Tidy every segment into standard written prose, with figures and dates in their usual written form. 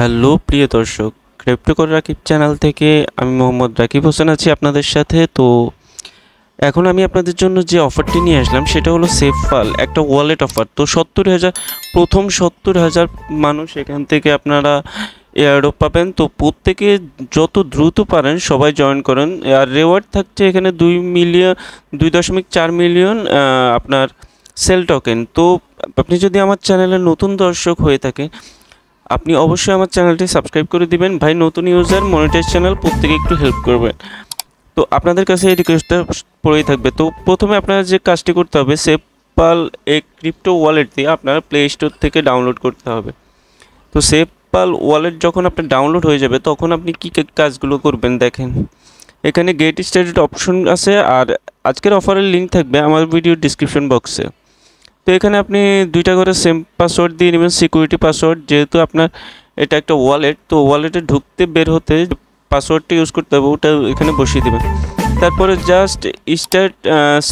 Hello প্রিয় দর্শক, ক্রিপ্টোকর Rakib channel থেকে আমি মোহাম্মদ রাকিব হোসেন আছি আপনাদের সাথে। তো এখন আমি আপনাদের জন্য যে অফারটি নিয়ে আসলাম সেটা হলো সেফপাল, একটা ওয়ালেট অফার। তো 70,000 প্রথম 70,000 মানুষ এখান থেকে আপনারা এয়ারড্রপ পাবেন। তো প্রত্যেকে যত দ্রুত পারেন সবাই জয়েন করেন। আর রেওয়ার্ড থাকছে এখানে 2.4 মিলিয়ন আপনার সেল টোকেন। তো আপনি যদি আমার চ্যানেলের নতুন দর্শক হয়ে থাকেন, আপনি অবশ্যই আমার চ্যানেলটি সাবস্ক্রাইব করে দিবেন। ভাই, নতুন ইউজার, মনিটাইজ চ্যানেল, প্রত্যেকে একটু হেল্প করবেন। তো আপনাদের কাছে এই রিকোয়েস্টটা পড়েই থাকবে। তো প্রথমে আপনারা যে কাজটি করতে হবে, সেফপাল এই ক্রিপ্টো ওয়ালেট দিয়ে আপনার প্লে স্টোর থেকে ডাউনলোড করতে হবে। তো সেফপাল ওয়ালেট যখন আপনার ডাউনলোড হয়ে যাবে তখন আপনি কী কাজগুলো করবেন দেখেন। এখানে গেট স্টার্টেড অপশন আছে, আর আজকের অফারের লিঙ্ক থাকবে আমার ভিডিও ডিসক্রিপশন বক্সে। তো এখানে আপনি 2টা করে সেম পাসওয়ার্ড দিয়ে নেবেন, সিকিউরিটি পাসওয়ার্ড। যেহেতু আপনার এটা একটা ওয়ালেট, তো ওয়ালেটে ঢুকতে বের হতে পাসওয়ার্ডটা ইউজ করতে হবে, ওটা এখানে বসিয়ে দেবেন। তারপরে জাস্ট স্টার্ট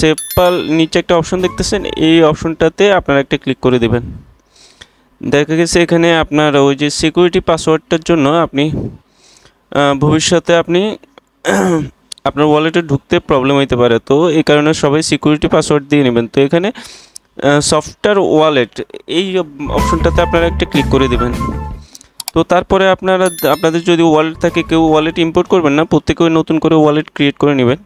সেফপাল নিচে একটা অপশন দেখতেছেন, এই অপশনটাতে আপনারা একটা ক্লিক করে দেবেন। দেখা গেছে এখানে আপনার ওই যে সিকিউরিটি পাসওয়ার্ডটার জন্য আপনি ভবিষ্যতে আপনি আপনার ওয়ালেটে ঢুকতে প্রবলেম হইতে পারে। তো এই কারণে সবাই সিকিউরিটি পাসওয়ার্ড দিয়ে নেবেন। তো এখানে সফটওয়্যার ওয়ালেট এই অপশনটাতে আপনারা একটা ক্লিক করে দেবেন। তো তারপরে আপনাদের যদি ওয়ালেট থাকে, কেউ ওয়ালেট ইম্পোর্ট করবেন না, প্রত্যেকে নতুন করে ওয়ালেট ক্রিয়েট করে নেবেন।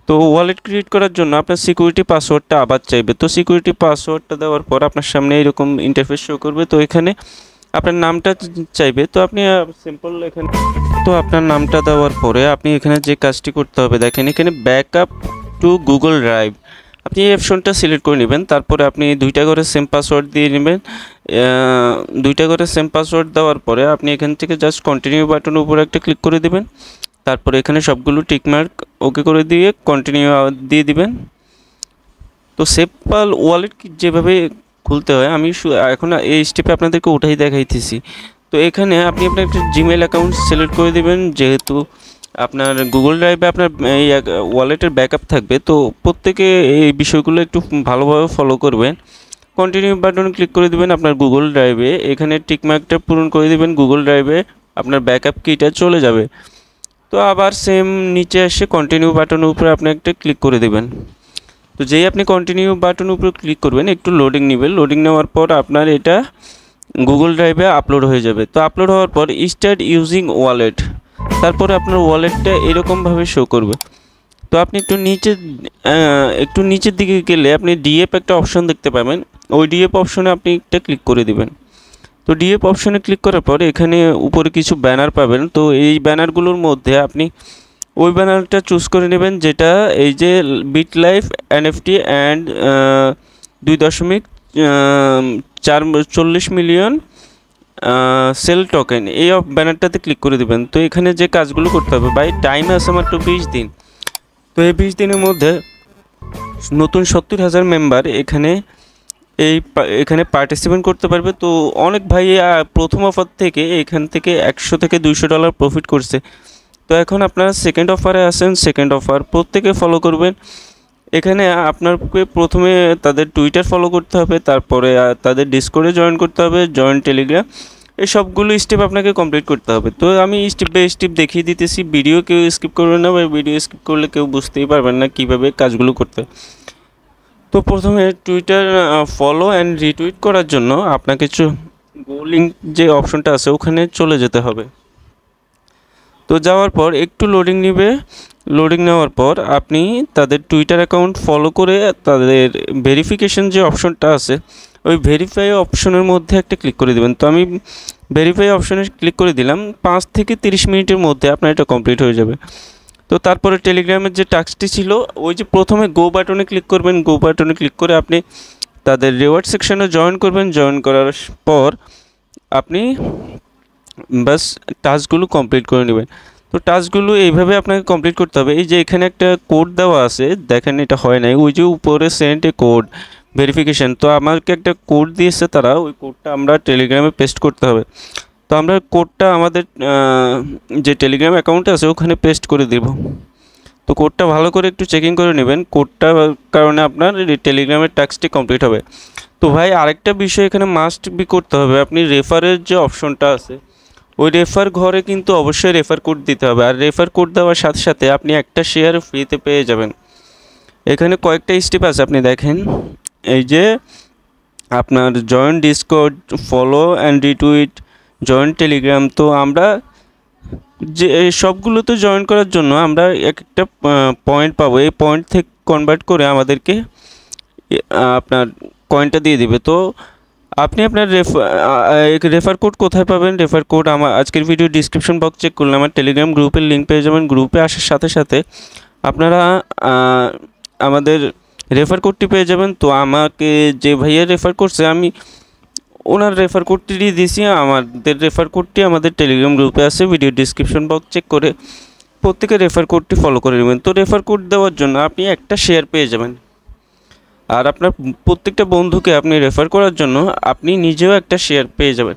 তো ওয়ালেট ক্রিয়েট করার জন্য আপনার সিকিউরিটি পাসওয়ার্ডটা আবার চাইবে। তো সিকিউরিটি পাসওয়ার্ডটা দেওয়ার পর আপনার সামনে এরকম ইন্টারফেস শো করবে। তো এখানে আপনার নামটা চাইবে। তো আপনি সিম্পল এখানে, তো আপনার নামটা দেওয়ার পরে আপনি এখানে যে কাজটি করতে হবে দেখেন, এখানে ব্যাকআপ টু গুগল ড্রাইভ আপনি এই অপশনটা সিলেক্ট করে নেবেন। তারপরে আপনি 2টা করে সেম পাসওয়ার্ড দিয়ে নেবেন। 2টা করে সেম পাসওয়ার্ড দেওয়ার পরে আপনি এখান থেকে জাস্ট কন্টিনিউ বাটনের উপরে একটা ক্লিক করে দেবেন। তারপরে এখানে সবগুলো টিকমার্ক ওকে করে দিয়ে কন্টিনিউ দিয়ে দিবেন। তো সেফপাল ওয়ালেট যেভাবে খুলতে হয় আমি এখন এই স্টেপে আপনাদেরকে ওটাই দেখাইতেছি। তো এখানে আপনি আপনার একটা জিমেল অ্যাকাউন্ট সিলেক্ট করে দেবেন। যেহেতু আপনার গুগল ড্রাইভে আপনার এই ওয়ালেটের ব্যাকআপ থাকবে, তো প্রত্যেকে এই বিষয়গুলো একটু ভালোভাবে ফলো করবেন। কন্টিনিউ বাটনে ক্লিক করে দেবেন আপনার গুগল ড্রাইভে, এখানে টিকমার্কটা পূরণ করে দেবেন। গুগল ড্রাইভে আপনার ব্যাকআপ কিটা চলে যাবে। তো আবার সেম নিচে এসে কন্টিনিউ বাটনের উপরে আপনি একটা ক্লিক করে দেবেন। তো যেই আপনি কন্টিনিউ বাটনের উপরে ক্লিক করবেন, একটু লোডিং নেবেন। লোডিং নেওয়ার পর আপনার এটা গুগল ড্রাইভে আপলোড হয়ে যাবে। তো আপলোড হওয়ার পর স্টার্ট ইউজিং ওয়ালেট, তারপরে আপনার ওয়ালেটটা এরকমভাবে শো করবে। তো আপনি একটু নিচের দিকে গেলে আপনি ডিএফ একটা অপশন দেখতে পাবেন। ওই ডিএফ অপশনে আপনি একটা ক্লিক করে দিবেন। তো ডিএফ অপশনে ক্লিক করার পর এখানে উপরে কিছু ব্যানার পাবেন। তো এই ব্যানারগুলোর মধ্যে আপনি ওই ব্যানারটা চুজ করে নেবেন, যেটা এই যে bit life NFT and 2.40 million sale token, এই ব্যানারটাতে ক্লিক করে দেবেন। তো এখানে যে কাজগুলো করতে হবে, ভাই টাইম আছে মাত্র 20 দিন। তো এই 20 দিনের মধ্যে নতুন 70,000 মেম্বার এখানে পার্টিসিপেট করতে পারবে। তো অনেক ভাই প্রথম অফার থেকে এখান থেকে $100 থেকে $200 প্রফিট করছে। তো এখন আপনারা সেকেন্ড অফারে আসেন, সেকেন্ড অফার প্রত্যেকে ফলো করবেন। এখানে আপনাকে প্রথমে তাদের টুইটার ফলো করতে হবে, তারপরে তাদের ডিসকর্ডে জয়েন করতে হবে, জয়েন টেলিগ্রাম, এই সবগুলো স্টেপ আপনাকে কমপ্লিট করতে হবে। তো আমি স্টেপ বাই স্টেপ দেখিয়ে দিতেছি, ভিডিও কেউ স্কিপ করবেন না, বা ভিডিও স্কিপ করলে কেউ বুঝতেই পারবেন না কীভাবে কাজগুলো করতে। তো প্রথমে টুইটার ফলো অ্যান্ড রিটুইট করার জন্য আপনাকে গো লিঙ্ক যে অপশনটা আছে ওখানে চলে যেতে হবে। তো যাওয়ার পর একটু লোডিং নেবে। লোডিং নেওয়ার পর আপনি তাদের টুইটার অ্যাকাউন্ট ফলো করে তাদের ভেরিফিকেশন যে অপশনটা আছে ওই ভেরিফাই অপশনের মধ্যে একটা ক্লিক করে দেবেন। তো আমি ভেরিফাই অপশনে ক্লিক করে দিলাম। 5 থেকে 30 মিনিটের মধ্যে আপনার এটা কমপ্লিট হয়ে যাবে। তো তারপরে টেলিগ্রামের যে টাস্কটি ছিল, ওই যে প্রথমে গো বাটনে ক্লিক করবেন। গো বাটনে ক্লিক করে আপনি তাদের রিওয়ার্ড সেকশনে জয়েন করবেন। জয়েন করার পর আপনি বাস টাস্কগুলো কমপ্লিট করে নেবেন। তো টাস্কগুলো এইভাবে আপনাকে কমপ্লিট করতে হবে। এই যে এখানে একটা কোড দেওয়া আছে, দেখেন এটা হয় নাই, ওই যে উপরে সেন্ড এ কোড ভেরিফিকেশান। তো আমাকে একটা কোড দিয়েছে তারা, ওই কোডটা আমরা টেলিগ্রামে পেস্ট করতে হবে। তো আমরা কোডটা আমাদের যে টেলিগ্রাম অ্যাকাউন্ট আছে ওখানে পেস্ট করে দেব। তো কোডটা ভালো করে একটু চেকিং করে নেবেন, কোডটার কারণে আপনার টেলিগ্রামের টাস্কটি কমপ্লিট হবে। তো ভাই আরেকটা বিষয় এখানে মাস্ট বি করতে হবে, আপনি রেফারের যে অপশনটা আছে ওই রেফার ঘরে কিন্তু অবশ্যই রেফার কোড দিতে হবে, আর রেফার কোড দেওয়ার সাথে সাথে আপনি একটা শেয়ার ফ্রিতে পেয়ে যাবেন। এখানে কয়েকটা স্টেপ আছে, আপনি দেখেন এই যে আপনার join Discord, follow and retweet, join Telegram. তো আমরা যে সবগুলোতে জয়েন করার জন্য আমরা এক একটা পয়েন্ট পাবো, এই পয়েন্ট থেকে কনভার্ট করে আমাদেরকে আপনার কয়েনটা দিয়ে দিবে। তো আপনি আপনার রেফার কোড কোথায় পাবেন? রেফার কোড আমার আজকের ভিডিও ডিসক্রিপশন বক্স চেক করলে আমার টেলিগ্রাম গ্রুপের লিঙ্ক পেয়ে যাবেন। গ্রুপে আসার সাথে সাথে আপনারা আমাদের রেফার কোডটি পেয়ে যাবেন। তো আমাকে যে ভাইয়া রেফার করছে, আমি ওনার রেফার কোডটি দিয়ে দিয়েছি। আমাদের রেফার কোডটি আমাদের টেলিগ্রাম গ্রুপে আছে, ভিডিও ডিসক্রিপশন বক্স চেক করে প্রত্যেকে রেফার কোডটি ফলো করে নেবেন। তো রেফার কোড দেওয়ার জন্য আপনি একটা শেয়ার পেয়ে যাবেন, আর আপনার প্রত্যেকটা বন্ধুকে আপনি রেফার করার জন্য আপনি নিজেও একটা শেয়ার পেয়ে যাবেন।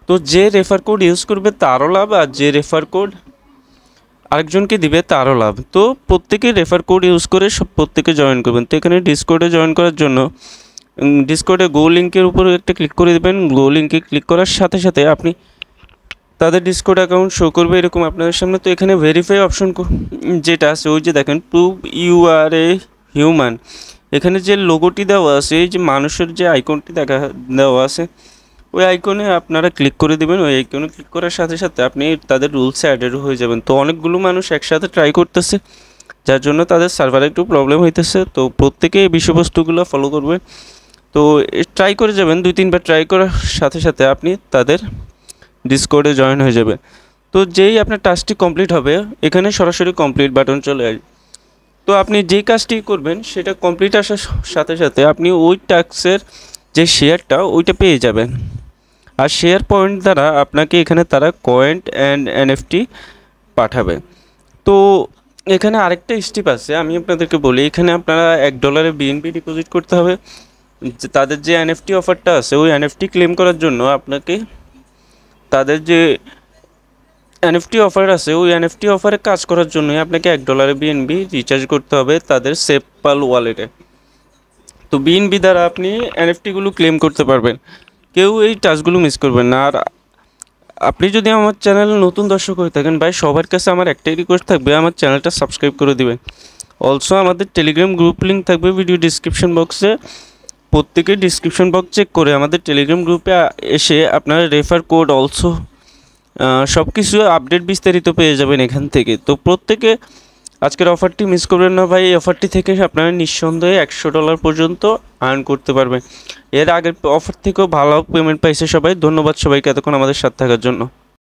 তো যে রেফার কোড ইউজ করবে তারও লাভ, আর যে রেফার কোড আরেকজনকে দিবে তারও লাভ। তো প্রত্যেকে রেফার কোড ইউজ করে প্রত্যেকে জয়েন করবেন। তো এখানে ডিসকর্ডে জয়েন করার জন্য ডিসকর্ডে গো লিঙ্কের উপর একটা ক্লিক করে দেবেন। গো লিঙ্কে ক্লিক করার সাথে সাথে আপনি তাদের ডিসকর্ড অ্যাকাউন্ট শো করবে এরকম আপনাদের সামনে। তো এখানে ভেরিফাই অপশন যেটা আছে, ওই যে দেখেন prove you are a human, এখানে যে লোগোটি দেওয়া আছে, এই যে মানুষের যে আইকনটি দেওয়া আছে, ওই আইকনে আপনারা ক্লিক করে দেবেন। ওই আইকনে ক্লিক করার সাথে সাথে আপনি তাদের রুলসে অ্যাডেড হয়ে যাবেন। তো অনেকগুলো মানুষ একসাথে ট্রাই করতেছে, যার জন্য তাদের সার্ভারে একটু প্রবলেম হইতেছে। তো প্রত্যেকে এই বিষয়বস্তুগুলো ফলো করবে। তো ট্রাই করে যাবেন, 2-3 বার ট্রাই করার সাথে সাথে আপনি তাদের ডিসকর্ডে জয়েন হয়ে যাবে। তো যেই আপনার টাস্কটি কমপ্লিট হবে, এখানে সরাসরি কমপ্লিট বাটন চলে আসবে। তো আপনি যেই কাজটি করবেন সেটা কমপ্লিট আসার সাথে সাথে আপনি ওই টাস্কের যে শেয়ারটা ওইটা পেয়ে যাবেন। আর শেয়ার পয়েন্ট দ্বারা আপনাকে এখানে তারা কয়েন অ্যান্ড এনএফটি পাঠাবে। তো এখানে আরেকটা স্টেপ আছে, আমি আপনাদেরকে বলি। এখানে আপনারা $1 বিএনপি ডিপোজিট করতে হবে। তাদের যে এনএফটি অফারটা আছে, ওই এনএফটি ক্লেম করার জন্য আপনাকে তাদের যে এনএফটি অফার আছে, ওই এনএফটি অফারে কাজ করার জন্যই আপনাকে $1 বিএনবি রিচার্জ করতে হবে তাদের সেফপাল ওয়ালেটে। তো বিএনবি দ্বারা আপনি এনএফটিগুলো ক্লেম করতে পারবেন। কেউ এই টাস্কগুলো মিস করবেন না। আর আপনি যদি আমার চ্যানেল নতুন দর্শক হয়ে থাকেন ভাই, সবার কাছে আমার একটাই রিকোয়েস্ট থাকবে, আমার চ্যানেলটা সাবস্ক্রাইব করে দিবেন। অলসো আমাদের টেলিগ্রাম গ্রুপ লিঙ্ক থাকবে ভিডিও ডিসক্রিপশন বক্সে। প্রত্যেকে ডিসক্রিপশন বক্স চেক করে আমাদের টেলিগ্রাম গ্রুপে এসে আপনারা রেফার কোড অলসো সব কিছু আপডেট বিস্তারিত পেয়ে যাবেন এখান থেকে। তো প্রত্যেকে আজকের অফারটি মিস করবেন না ভাই। এই অফারটি থেকে আপনারা নিঃসন্দেহে $100 পর্যন্ত আর্ন করতে পারবেন। এর আগের অফার থেকেও ভালো পেমেন্ট পাইছে সবাই। ধন্যবাদ সবাইকে এতক্ষণ আমাদের সাথে থাকার জন্য।